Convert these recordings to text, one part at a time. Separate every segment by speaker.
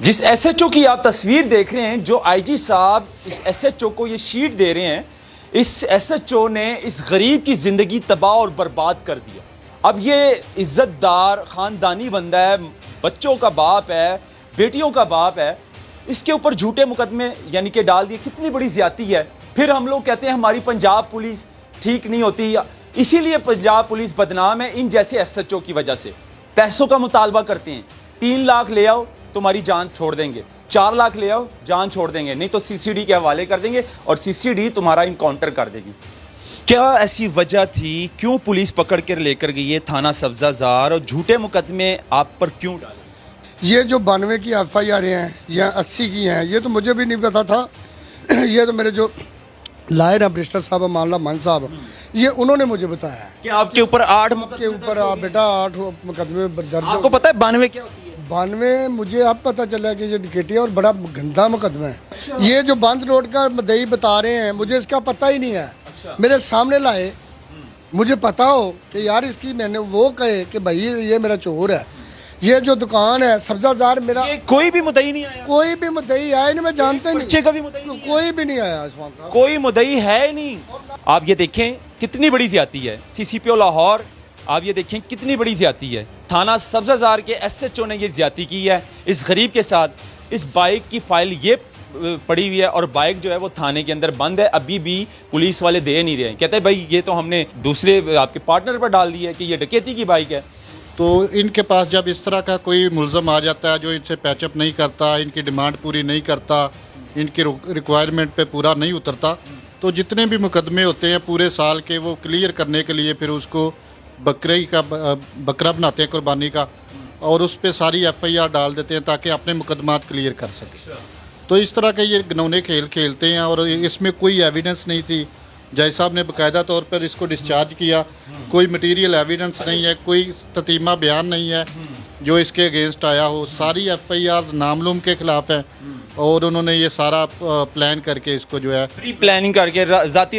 Speaker 1: जिस एसएचओ की आप तस्वीर देख रहे हैं, जो आईजी साहब इस एसएचओ को ये शीट दे रहे हैं, इस एसएचओ ने इस गरीब की ज़िंदगी तबाह और बर्बाद कर दिया। अब ये इज़्ज़तदार ख़ानदानी बंदा है, बच्चों का बाप है, बेटियों का बाप है, इसके ऊपर झूठे मुकदमे यानी कि डाल दिए। कितनी बड़ी ज़्यादती है। फिर हम लोग कहते हैं हमारी पंजाब पुलिस ठीक नहीं होती, इसीलिए पंजाब पुलिस बदनाम है इन जैसे एसएचओ की वजह से। पैसों का मुतालबा करते हैं, 3 लाख ले आओ तुम्हारी जान छोड़ देंगे, 4 लाख ले आओ जान छोड़ देंगे, नहीं तो सीसीडी के हवाले कर देंगे और सीसीडी तुम्हारा इनकाउंटर कर देगी। क्या ऐसी वजह थी, क्यों पुलिस पकड़ कर लेकर गई है थाना सब्जाजार और झूठे मुकदमे आप पर क्यों डाले?
Speaker 2: ये जो 92 की FIR हैं या 80 की हैं, ये तो मुझे भी नहीं पता था। ये तो मेरे जो लायर हैं बरिस्टर साहब मामला मान साहब, ये उन्होंने मुझे बताया है
Speaker 1: कि आपके ऊपर 8
Speaker 2: के ऊपर आप बेटा 8 मुकदमे दर्ज।
Speaker 1: आपको पता है 92 क्या होती है?
Speaker 2: 92 मुझे अब पता चला कि ये डकैती है और बड़ा गंदा मुकदमा है। ये जो बंद रोड का मदई बता रहे हैं, मुझे इसका पता ही नहीं है। मेरे सामने लाए, मुझे पता हो कि यार इसकी, मैंने वो कहे कि भाई ये मेरा चोर है। ये जो दुकान है सब्जाजार मेरा,
Speaker 1: कोई भी मुद्दई नहीं आया?
Speaker 2: कोई भी मुद्दई आया नहीं, मैं जानते नहीं,
Speaker 1: का भी मुद्दई नहीं
Speaker 2: कोई भी नहीं आया उस्मान साहब,
Speaker 1: कोई मुद्दई है ही नहीं। आप ये देखें कितनी बड़ी ज्यादती है। CCPO लाहौर, आप ये देखें कितनी बड़ी ज्यादती है। थाना सब्जाजार के SHO ने ये ज्यादती की है इस गरीब के साथ। इस बाइक की फाइल ये पड़ी हुई है और बाइक जो है वो थाने के अंदर बंद है, अभी भी पुलिस वाले दे नहीं रहे। कहते हैं भाई ये तो हमने दूसरे आपके पार्टनर पर डाल दी है कि ये डकैती की बाइक है।
Speaker 3: तो इनके पास जब इस तरह का कोई मुलज़म आ जाता है जो इनसे पैचअप नहीं करता, इनकी डिमांड पूरी नहीं करता, इनकी रिक्वायरमेंट पे पूरा नहीं उतरता, तो जितने भी मुकदमे होते हैं पूरे साल के, वो क्लियर करने के लिए फिर उसको बकरा बनाते हैं कुर्बानी का, और उस पर सारी FIR डाल देते हैं ताकि अपने मुकदमात क्लियर कर सकें। तो इस तरह के ये घिनौने खेल खेलते हैं और इसमें कोई एविडेंस नहीं थी। जज साहब ने बाकायदा तौर पर इसको डिस्चार्ज किया, कोई मटेरियल एविडेंस नहीं है, कोई ततीमा बयान नहीं है जो इसके अगेंस्ट आया हो। सारी FIR नामलूम के खिलाफ है और उन्होंने ये सारा प्लान करके इसको जो है
Speaker 1: प्री प्लानिंग करके जाती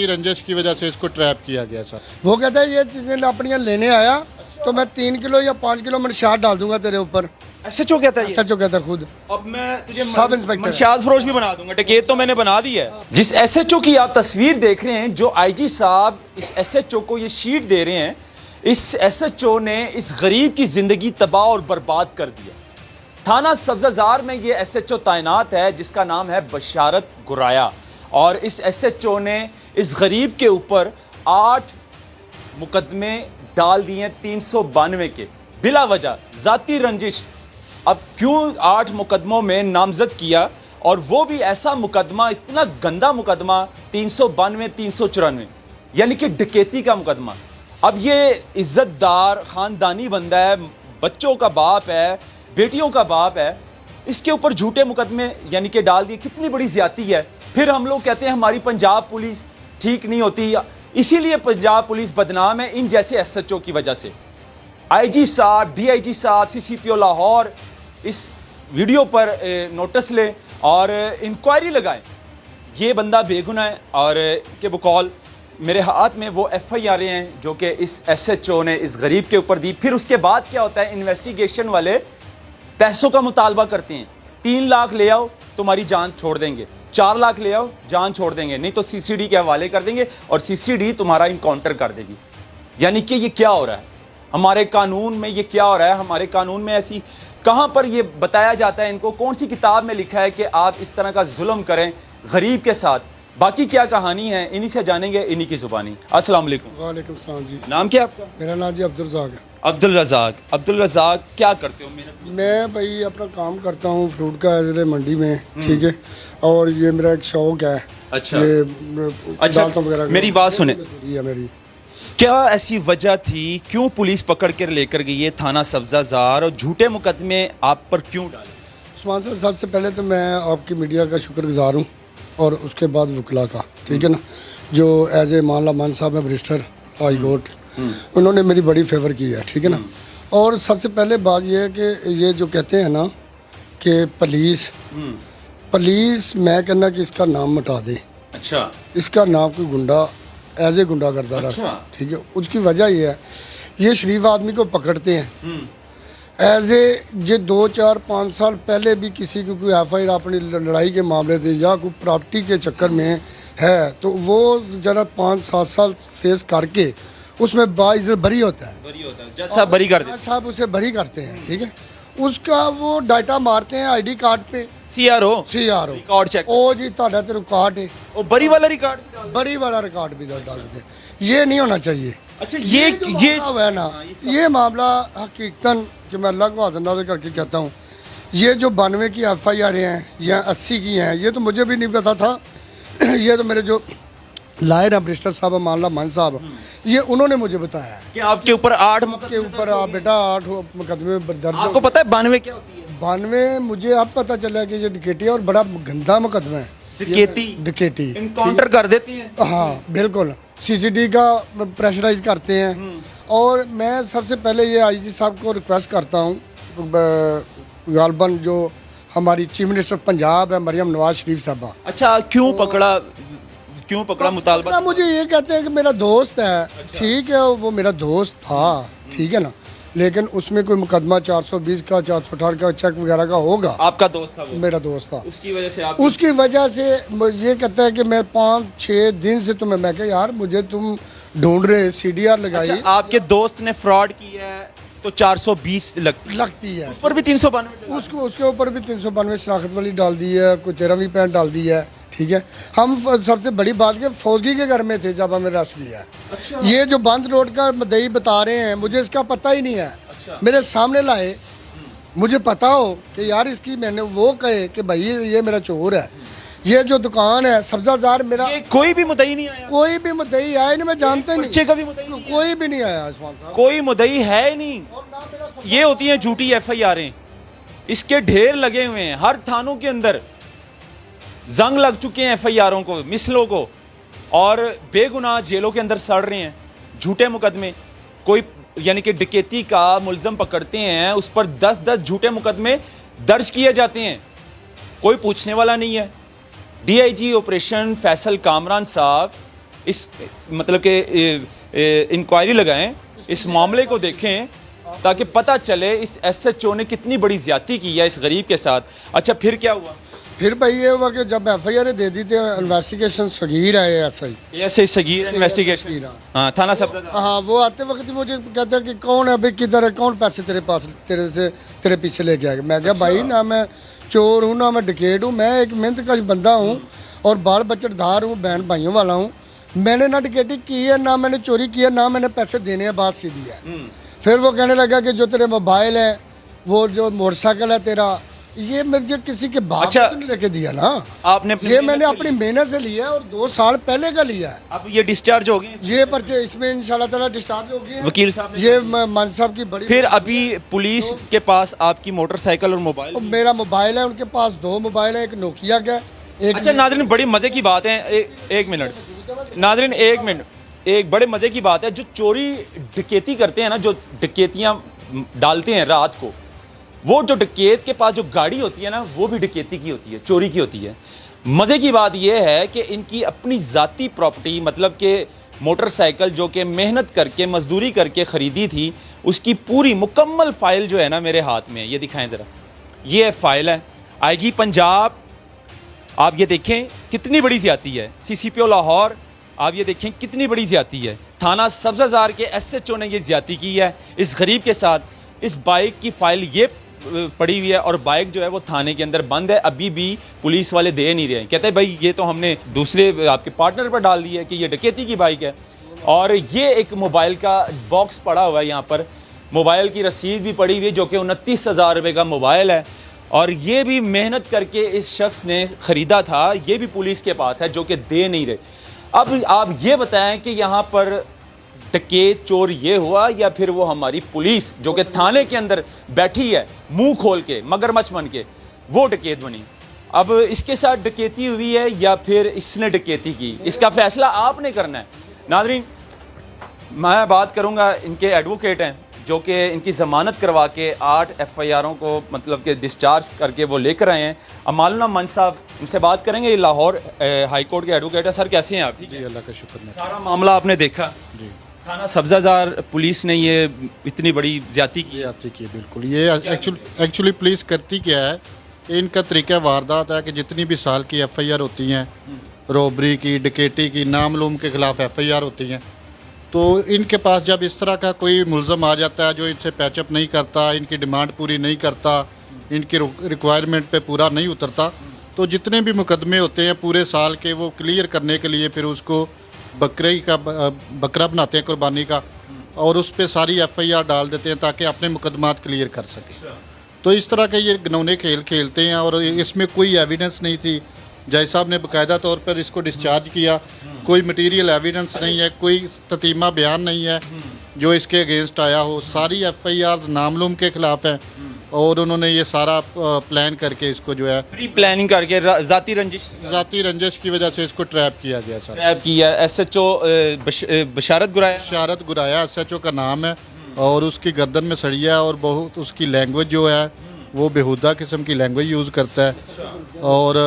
Speaker 1: रंजिश
Speaker 3: की वजह से इसको ट्रैप किया गया सर।
Speaker 2: वो कहता है ये चीज़ें अपनी लेने आया तो मैं 3 किलो या 5 किलो मनशात डाल दूंगा तेरे ऊपर।
Speaker 1: SHO कहता है?
Speaker 2: SHO कहता है खुद।
Speaker 1: अब मैं तुझे
Speaker 2: सब इंस्पेक्टर
Speaker 1: मनशात फरोश भी बना दूंगा, डकैत तो मैंने बना दी है। जिस SHO की आप तस्वीर देख रहे हैं, जो IG साहब इस SHO को ये शीट दे रहे हैं, इस SHO ने इस गरीब की जिंदगी तबाह और बर्बाद कर दिया। थाना सब्जाजार में ये SHO तैनात है जिसका नाम है बशारत गुराया, और इस SHO ने इस गरीब के ऊपर 8 मुकदमे डाल दिए 392 के बिला वजह, जाती रंजिश। अब क्यों 8 मुकदमों में नामजद किया, और वो भी ऐसा मुकदमा, इतना गंदा मुकदमा 392 394 यानी कि डकैती का मुकदमा। अब ये इज़्ज़तदार ख़ानदानी बंदा है, बच्चों का बाप है, बेटियों का बाप है, इसके ऊपर झूठे मुकदमे यानी कि डाल दिए। कितनी बड़ी ज़्यादती है। फिर हम लोग कहते हैं हमारी पंजाब पुलिस ठीक नहीं होती, इसीलिए पंजाब पुलिस बदनाम है इन जैसे SHO की वजह से। IG साहब, DIG साहब, CCPO लाहौर इस वीडियो पर नोटिस लें और इंक्वायरी लगाएं। ये बंदा बेगुनाह है और के बकौल मेरे हाथ में वो FIR हैं जो कि इस SHO ने इस गरीब के ऊपर दी। फिर उसके बाद क्या होता है, इन्वेस्टिगेशन वाले पैसों का मुतालबा करते हैं। 3 लाख ले आओ तुम्हारी जान छोड़ देंगे, 4 लाख ले आओ जान छोड़ देंगे, नहीं तो CCD के हवाले कर देंगे और CCD तुम्हारा इनकाउंटर कर देगी। यानी कि ये क्या हो रहा है हमारे कानून में, ये क्या हो रहा है हमारे कानून में? ऐसी कहाँ पर ये बताया जाता है इनको? कौन सी किताब में लिखा है कि आप इस तरह का जुल्म करें गरीब के साथ? बाकी क्या कहानी है इन्हीं से जानेंगे, इन्हीं की जुबानी। अस्सलाम वालेकुम।
Speaker 2: वालेकुम सलाम जी।
Speaker 1: नाम क्या आपका?
Speaker 2: मेरा नाम जी अब्दुल रज़ाक है।
Speaker 1: अब्दुल रज़ाक। अब्दुल रज़ाक क्या करते हो?
Speaker 2: मैं भाई अपना काम करता हूँ फ्रूट का ज़िले मंडी में, ठीक है, और ये मेरा एक शौक है।
Speaker 1: अच्छा,
Speaker 2: ये
Speaker 1: अच्छा,
Speaker 2: वगैरह
Speaker 1: मेरी बात सुने।
Speaker 2: मेरी
Speaker 1: क्या ऐसी वजह थी, क्यों पुलिस पकड़ कर लेकर गई है थाना सब्जाजार और झूठे मुकदमे आप पर क्यों डाले?
Speaker 2: उस्मान साहब, सबसे पहले तो मैं आपकी मीडिया का शुक्रगुजार हूँ और उसके बाद वकला का, ठीक है ना, जो एज ए मामला मान साहब है बरिस्टर हाई कोर्ट, उन्होंने मेरी बड़ी फेवर की है, ठीक है ना। और सबसे पहले बात यह है कि ये जो कहते हैं ना कि पुलिस मैं कहना कि इसका नाम मिटा दे।
Speaker 1: अच्छा,
Speaker 2: इसका नाम कोई गुंडा एज ए गुंडा करता रहा, ठीक है। उसकी वजह यह है, ये शरीफ आदमी को पकड़ते हैं, एज ए ये 2-4-5 साल पहले भी किसी की कोई FIR अपनी लड़ाई के मामले थे या कोई प्रॉपर्टी के चक्कर में है तो वो जरा 5-7 साल फेस करके उसमें बाइज़ बरी होता है,
Speaker 1: बरी होता है, जज साहब बरी कर देते
Speaker 2: साहब उसे बरी करते हैं, ठीक है। उसका वो डाटा मारते हैं ID कार्ड पे,
Speaker 1: CRO
Speaker 2: CRO
Speaker 1: रिकॉर्ड चेक
Speaker 2: ओ जी ਤੁਹਾਡਾ ਤੇ ਰਿਕਾर्ड है,
Speaker 1: और बरी वाला रिकॉर्ड भी डाल-
Speaker 2: बड़ी वाला रिकॉर्ड भी डाल देते हैं। ये नहीं होना चाहिए।
Speaker 1: अच्छा
Speaker 2: जो
Speaker 1: ये
Speaker 2: मामला है ना, ये मामला हकीकतन कि मैं अल्लाह को हाथ करके कहता हूँ, ये जो 92 की FIR हैं या 80 की हैं, ये तो मुझे भी नहीं पता था। ये तो मेरे जो लायर हैं बरिस्टर साहब मामला मान साहब, ये उन्होंने मुझे बताया है
Speaker 1: कि आपके ऊपर 8
Speaker 2: के ऊपर आप बेटा 8 मुकदमे दर्ज हो।
Speaker 1: आपको पता है 92 क्या होती है?
Speaker 2: 92 मुझे अब पता चला कि ये डकैती है और बड़ा गंदा मुकदमा है। डकैती
Speaker 1: इनकाउंटर कर देती है।
Speaker 2: हाँ बिल्कुल, CCD का प्रेशराइज करते हैं। और मैं सबसे पहले ये IG साहब को रिक्वेस्ट करता हूँ, गालबन जो हमारी चीफ मिनिस्टर पंजाब है मरियम नवाज शरीफ साहबा।
Speaker 1: अच्छा क्यों पकड़ा मुतालबा?
Speaker 2: मुझे ये कहते हैं कि मेरा दोस्त है, ठीक है वो मेरा दोस्त था, ठीक है ना, लेकिन उसमें कोई मुकदमा 420 का 418 का चेक वगैरह का होगा।
Speaker 1: आपका दोस्त था वो?
Speaker 2: मेरा दोस्त था।
Speaker 1: उसकी वजह से आप
Speaker 2: उसकी वजह से ये कहता है कि मैं 5-6 दिन से तुम्हें, मैं कहा यार मुझे तुम ढूंढ रहे, CDR लगाई।
Speaker 1: अच्छा, आपके दोस्त ने फ्रॉड किया है तो 420
Speaker 2: लगती है,
Speaker 1: उस पर भी 392
Speaker 2: उसके ऊपर भी 392 शनाख्त वाली डाल दी है, कोई 13वीं पैंट डाल दी है, ठीक है। हम सबसे बड़ी बात के फौजी के घर में थे जब हमें अरेस्ट किया। अच्छा। ये जो बंद रोड का मदई बता रहे हैं, मुझे इसका पता ही नहीं है। अच्छा। मेरे सामने लाए, मुझे पता हो कि यार इसकी, मैंने वो कहे कि भाई ये मेरा चोर है। ये जो दुकान है सब्जाजार मेरा,
Speaker 1: ये कोई भी मुद्दई नहीं आया?
Speaker 2: कोई भी मुद्दई आया नहीं, मैं जानते नहीं,
Speaker 1: बच्चे का भी मुद्दई नहीं
Speaker 2: कोई भी नहीं आया उस्मान साहब,
Speaker 1: कोई मुद्दई है ही नहीं। ये होती हैं झूठी FIR, इसके ढेर लगे हुए हैं हर थानों के अंदर, जंग लग चुके हैं FIRों को, मिसलों को, और बेगुनाह जेलों के अंदर सड़ रहे हैं। झूठे मुकदमे, कोई यानी कि डकैती का मुलजम पकड़ते हैं, उस पर 10-10 झूठे मुकदमे दर्ज किए जाते हैं, कोई पूछने वाला नहीं है। DIG ऑपरेशन फैसल कामरान साहब इस मतलब के इंक्वायरी लगाएं, इस मामले को देखें ताकि पता चले इस SHO ने कितनी बड़ी ज्यादती की है इस गरीब के साथ। अच्छा फिर क्या हुआ?
Speaker 2: फिर भाई ये हुआ कि जब FIR दे दी थी, इन्वेस्टिगेशन सगीर है
Speaker 1: ऐसे सगीर इन्वेस्टिगेशन, हाँ थाना सब,
Speaker 2: हाँ वो आते वक्त ही मुझे कहते हैं कि कौन है भाई, किधर है, कौन पैसे तेरे पास तेरे पीछे लेके आएगा। मैं क्या भाई, ना मैं चोर हूँ ना मैं डकैत हूँ, मैं एक मेहनत कश बंदा हूँ और बाल बच्चेदार हूँ, बहन भाइयों वाला हूँ। मैंने ना डकैती की है, ना मैंने चोरी की है, ना मैंने पैसे देने हैं, बात सीधी है। फिर वो कहने लगा कि जो तेरे मोबाइल है, वो जो मोटरसाइकिल है तेरा, ये मुझे किसी के बाप
Speaker 1: अच्छा,
Speaker 2: ने लेके दिया ना,
Speaker 1: आपने
Speaker 2: ये मैंने अपनी मेहनत से लिया है और 2 साल पहले का लिया है।
Speaker 1: अब ये डिस्चार्ज हो गए,
Speaker 2: ये पर्चे इसमें इंशाल्लाह ताला डिस्चार्ज हो गए।
Speaker 1: वकील साहब ने,
Speaker 2: ये मान साहब की बड़ी,
Speaker 1: फिर अभी पुलिस के पास आपकी मोटरसाइकिल और मोबाइल,
Speaker 2: मेरा मोबाइल है, उनके पास 2 मोबाइल है, एक नोकिया का, एक।
Speaker 1: अच्छा नाज़रीन, बड़ी मजे की बात है, एक मिनट नाज़रीन, एक मिनट, एक बड़े मजे की बात है, जो चोरी डकैती करते हैं ना, जो डकैतियां डालते हैं रात को, वो जो डकैत के पास जो गाड़ी होती है ना, वो भी डकैती की होती है, चोरी की होती है। मज़े की बात यह है कि इनकी अपनी ज़ाती प्रॉपर्टी, मतलब कि मोटरसाइकिल जो कि मेहनत करके मजदूरी करके ख़रीदी थी, उसकी पूरी मुकम्मल फ़ाइल जो है ना मेरे हाथ में है, ये दिखाएं ज़रा, ये फ़ाइल है IG पंजाब, आप ये देखें कितनी बड़ी ज़्यादती है। CCPO लाहौर, आप ये देखें कितनी बड़ी ज़्यादती है। थाना सब्ज़ाजार के SHO ने ये ज़्यादती की है इस गरीब के साथ। इस बाइक की फ़ाइल ये पड़ी हुई है और बाइक जो है वो थाने के अंदर बंद है, अभी भी पुलिस वाले दे नहीं रहे हैं। कहते हैं भाई ये तो हमने दूसरे आपके पार्टनर पर डाल दी है कि ये डकैती की बाइक है। और ये एक मोबाइल का बॉक्स पड़ा हुआ है यहाँ पर, मोबाइल की रसीद भी पड़ी हुई है जो कि 29,000 रुपये का मोबाइल है, और ये भी मेहनत करके इस शख्स ने ख़रीदा था, ये भी पुलिस के पास है जो कि दे नहीं रहे। अब आप ये बताएं कि यहाँ पर डकैत चोर ये हुआ या फिर वो हमारी पुलिस जो कि थाने के अंदर बैठी है मुंह खोल के मगरमच्छ बन के, वो डकैत बनी। अब इसके साथ डकैती हुई है या फिर इसने डकैती की, इसका फैसला आपने करना है। नाज़रीन, मैं बात करूंगा, इनके एडवोकेट हैं जो कि इनकी ज़मानत करवा के 8 FIRों को मतलब कि डिस्चार्ज करके वो लेकर आए हैं। अमालना मन साहब, इनसे बात करेंगे, ये लाहौर हाई कोर्ट के एडवोकेट है। सर कैसे हैं आप?
Speaker 3: जी अल्लाह का शुक्र है।
Speaker 1: सारा मामला आपने देखा
Speaker 3: जी।
Speaker 1: थाना सब्जाजार पुलिस ने ये इतनी बड़ी ज्यादती की है।
Speaker 3: आती की बिल्कुल ये एक्चुअली पुलिस करती क्या है, इनका तरीका वारदात है कि जितनी भी साल की एफआईआर होती हैं, रॉबरी की, डकैती की, नामलूम के खिलाफ एफआईआर होती हैं, तो इनके पास जब इस तरह का कोई मुलजम आ जाता है जो इनसे पैचअप नहीं करता, इनकी डिमांड पूरी नहीं करता, इनकी रिक्वायरमेंट पे पूरा नहीं उतरता, तो जितने भी मुकदमे होते हैं पूरे साल के वो क्लियर करने के लिए फिर उसको बकरा बनाते हैं कुर्बानी का, और उस पर सारी एफआईआर डाल देते हैं ताकि अपने मुकदमात क्लियर कर सकें। तो इस तरह के ये घिनौने खेल खेलते हैं और इसमें कोई एविडेंस नहीं थी। जज साहब ने बाकायदा तौर पर इसको डिस्चार्ज किया, कोई मटेरियल एविडेंस नहीं है, कोई ततीमा बयान नहीं है जो इसके अगेंस्ट आया हो, सारी एफआईआर नामलूम के खिलाफ हैं और उन्होंने ये सारा प्लान करके इसको जो है
Speaker 1: प्री प्लानिंग करके जाती रंजिश
Speaker 3: की वजह से इसको ट्रैप किया गया सर।
Speaker 1: ट्रैप किया। एसएचओ बशारत
Speaker 3: गुराया एसएचओ का नाम है और उसकी गर्दन में सड़िया है और बहुत उसकी लैंग्वेज जो है वो बेहुदा किस्म की लैंग्वेज यूज़ करता है और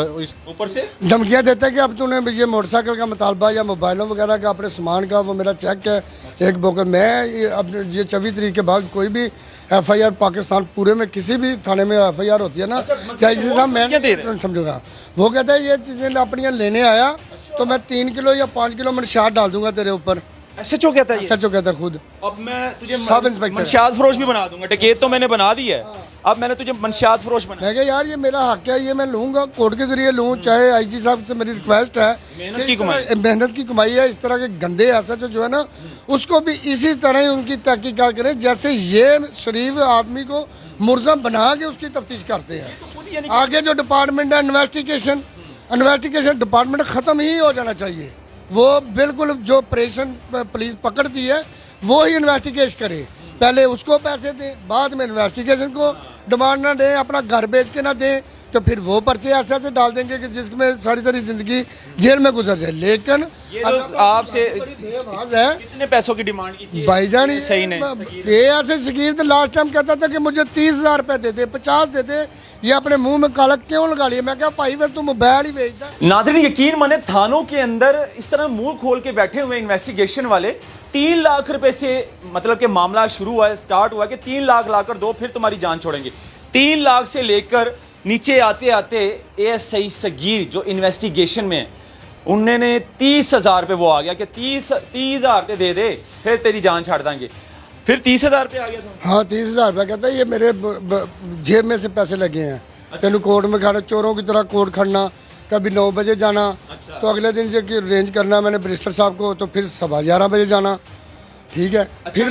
Speaker 1: ऊपर से
Speaker 2: धमकियाँ देता है कि अब तूने ये मोटरसाइकिल का मुतालबा या मोबाइलों वगैरह का अपने सामान का वो मेरा चेक है एक बोकर मैं अब ये 24 तारीख के बाद कोई भी एफआईआर पाकिस्तान पूरे में किसी भी थाने में एफआईआर होती है ना, क्या इसी साहब मैं समझूंगा, वो कहता है ये चीज़ें अपनी लेने आया तो मैं 3 किलो या 5 किलो मंशियात डाल दूंगा तेरे ऊपर।
Speaker 1: एसएचओ कहता है,
Speaker 2: एसएचओ कहता है खुद।
Speaker 1: अब मैं तुझे
Speaker 2: सब इंस्पेक्टर
Speaker 1: मंशियात फरोश भी बना दूंगा, डकैत तो मैंने बना दी है, अब मैंने तुझे मंशियात फरोश बना।
Speaker 2: मैं कहा यार ये मेरा हक है, ये मैं लूँगा कोर्ट के जरिए लूँ, चाहे आईजी साहब से मेरी रिक्वेस्ट है, मेहनत की कमाई है। इस तरह के गंदे एसएचओ जो है ना उसको भी इसी तरह ही उनकी तहकीकात करें जैसे ये शरीफ आदमी को मुलज़म बना के उसकी तफ्तीश करते हैं। आगे जो डिपार्टमेंट है इन्वेस्टिगेशन डिपार्टमेंट ख़त्म ही हो जाना चाहिए। वो बिल्कुल जो ऑपरेशन पुलिस पकड़ती है वो ही इन्वेस्टिगेशन करे, पहले उसको पैसे दें, बाद में इन्वेस्टिगेशन को डिमांड ना दें, अपना घर बेच के ना दें, तो फिर वो पर्चे ऐसे ऐसे डाल देंगे कि जिसमें सारी सारी जिंदगी जेल में गुजर जाए। लेकिन
Speaker 1: आपसे
Speaker 2: है
Speaker 1: कितने पैसों की डिमांड की थी
Speaker 2: भाईजान?
Speaker 1: सही नहीं,
Speaker 2: ये ऐसे शकीर तो लास्ट टाइम कहता था कि मुझे 30,000 रुपए देते, 50 देते, ये अपने मुंह में काला क्यों लगा लिया? मैं क्या भाई फिर तुम मोबाइल ही बेचता।
Speaker 1: नाज़रीन यकीन माने थानों के अंदर इस तरह मुंह खोल के बैठे हुए इन्वेस्टिगेशन वाले 3 लाख रुपए से मतलब कि मामला शुरू हुआ है, स्टार्ट हुआ कि 3 लाख लाकर दो फिर तुम्हारी जान छोड़ेंगे। 3 लाख से लेकर नीचे आते आते एएसआई सगीर जो इन्वेस्टिगेशन में उन्होंने 30,000 पे वो आ गया कि 30,000 पे दे दे फिर तेरी जान छाड़ देंगे, फिर 30,000 पे आ गया था।
Speaker 2: हाँ 30,000 रुपये कहता है ये मेरे जेब में से पैसे लगे हैं। तेन कोर्ट में खड़ा चोरों की तरह कोर्ट खड़ना, कभी 9 बजे जाना, तो अगले दिन जो अरेंज करना मैंने बैरिस्टर साहब को, तो फिर 11:15 बजे जाना। ठीक है
Speaker 1: फिर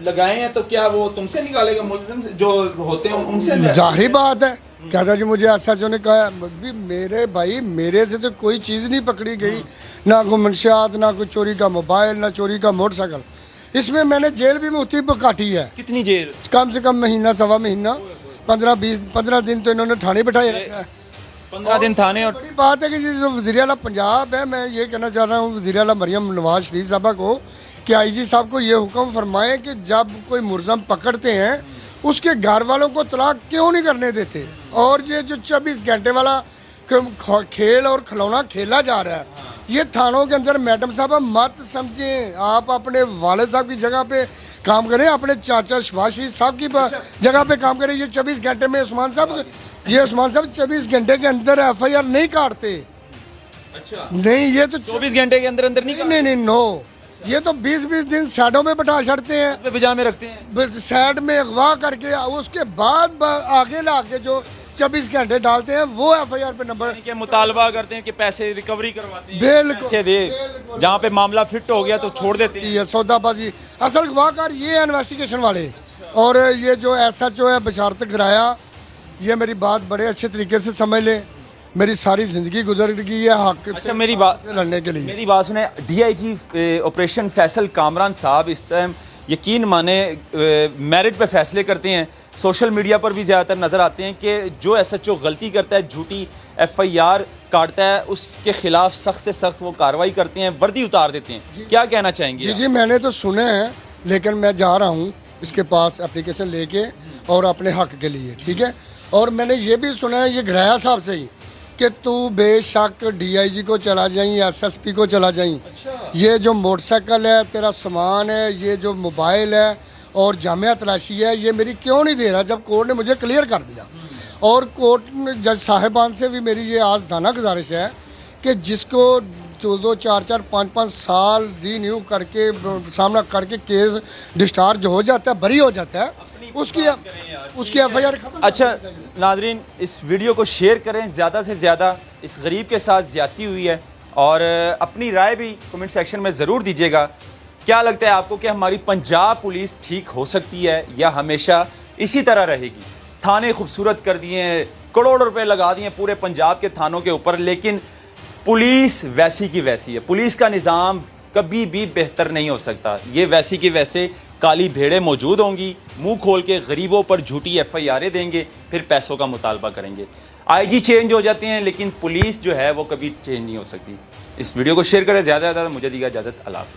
Speaker 1: लगाए हैं तो क्या वो तुमसे निकालेगा मुल्ज़िम जो होते हैं उनसे?
Speaker 2: जाहिर बात है। कहता जी मुझे एसएचओ ने कहा भी मेरे भाई मेरे से तो कोई चीज़ नहीं पकड़ी गई, ना कोई मंशियात, ना कोई चोरी का मोबाइल, ना चोरी का मोटरसाइकिल। इसमें मैंने जेल भी मुफ्ती काटी है।
Speaker 1: कितनी जेल?
Speaker 2: कम से कम महीना सवा महीना, 15 दिन तो इन्होंने थाने बिठाए रखा है।
Speaker 1: 15 दिन थाने। और
Speaker 2: बड़ी बात है कि जो वज़ीर आला पंजाब है, मैं ये कहना चाह रहा हूँ वज़ीर आला मरियम नवाज शरीफ साहबा को कि आईजी साहब को ये हुक्म फरमाएं कि जब कोई मुलज़म पकड़ते हैं उसके घर वालों को तलाक क्यों नहीं करने देते। और ये जो 24 घंटे वाला खेल और खिलौना खेला जा रहा है, ये थानों के अंदर मैडम साहब मत समझें। आप अपने वालिद साहब की जगह पे काम करें, अपने चाचा शहबाज शरीफ साहब की जगह पे काम करें। ये 24 घंटे में उस्मान साहब 24 घंटे के अंदर एफआईआर नहीं काटते।
Speaker 1: अच्छा
Speaker 2: नहीं, ये तो
Speaker 1: 24 घंटे के अंदर अंदर
Speaker 2: नहीं नो, ये तो 20-20 दिन साइडों में बैठा छड़ते हैं,
Speaker 1: बिजा में रखते हैं,
Speaker 2: साइड में अगवा करके उसके बाद आगे ला के जो 24 घंटे डालते हैं वो एफआईआर पे नंबर
Speaker 1: के मुतालबा करते हैं कि पैसे रिकवरी करवाते हैं,
Speaker 2: बिल्कुल
Speaker 1: पैसे दे, जहाँ पे मामला फिट हो गया तो छोड़ देते हैं।
Speaker 2: ये सौदाबाजी असल गवाहकार ये इन्वेस्टिगेशन वाले। और ये जो एसएचओ है बशारत गिराया, ये मेरी बात बड़े अच्छे तरीके से समझ ले, मेरी सारी जिंदगी गुजर गई है हक
Speaker 1: अच्छा मेरी बात
Speaker 2: लड़ने के लिए।
Speaker 1: मेरी बात सुने, डीआईजी ऑपरेशन फैसल कामरान साहब इस टाइम यकीन माने मेरिट पे फैसले करते हैं। सोशल मीडिया पर भी ज़्यादातर नज़र आते हैं कि जो एसएचओ गलती करता है, झूठी एफआईआर काटता है, उसके खिलाफ सख्त से सख्त वो कार्रवाई करते हैं, वर्दी उतार देते हैं। क्या कहना चाहेंगे?
Speaker 2: जी मैंने तो सुने हैं, लेकिन मैं जा रहा हूँ इसके पास एप्लीकेशन लेके और अपने हक के लिए। ठीक है, और मैंने ये भी सुना है ये घराया साहब से ही कि तू बेशक डीआईजी को चला जाई, एसएसपी को चला जाई, ये जो मोटरसाइकिल है, तेरा सामान है, ये जो मोबाइल है और जामिया तलाशी है, ये मेरी क्यों नहीं दे रहा, जब कोर्ट ने मुझे क्लियर कर दिया। और कोर्ट ने जज साहिबान से भी मेरी ये आजदाना गुजारिश है कि जिसको 2-2, 4-4, 5-5 साल रीन्यू करके सामना करके केस डिस्चार्ज हो जाता है, बरी हो जाता है, उसकी FIR खत्म।
Speaker 1: अच्छा नाजरीन, इस वीडियो को शेयर करें ज़्यादा से ज़्यादा, इस गरीब के साथ ज़्यादती हुई है, और अपनी राय भी कमेंट सेक्शन में ज़रूर दीजिएगा। क्या लगता है आपको कि हमारी पंजाब पुलिस ठीक हो सकती है या हमेशा इसी तरह रहेगी? थाने खूबसूरत कर दिए हैं, करोड़ों रुपए लगा दिए पूरे पंजाब के थानों के ऊपर, लेकिन पुलिस वैसी की वैसी है। पुलिस का निज़ाम कभी भी बेहतर नहीं हो सकता। ये वैसी की वैसे काली भेड़ें मौजूद होंगी, मुंह खोल के गरीबों पर झूठी FIR देंगे, फिर पैसों का मुतालबा करेंगे। IG चेंज हो जाते हैं, लेकिन पुलिस जो है वो कभी चेंज नहीं हो सकती। इस वीडियो को शेयर करें ज़्यादा से ज़्यादा। मुझे दीजिए इजाज़त। अल्लाह हाफ़िज़।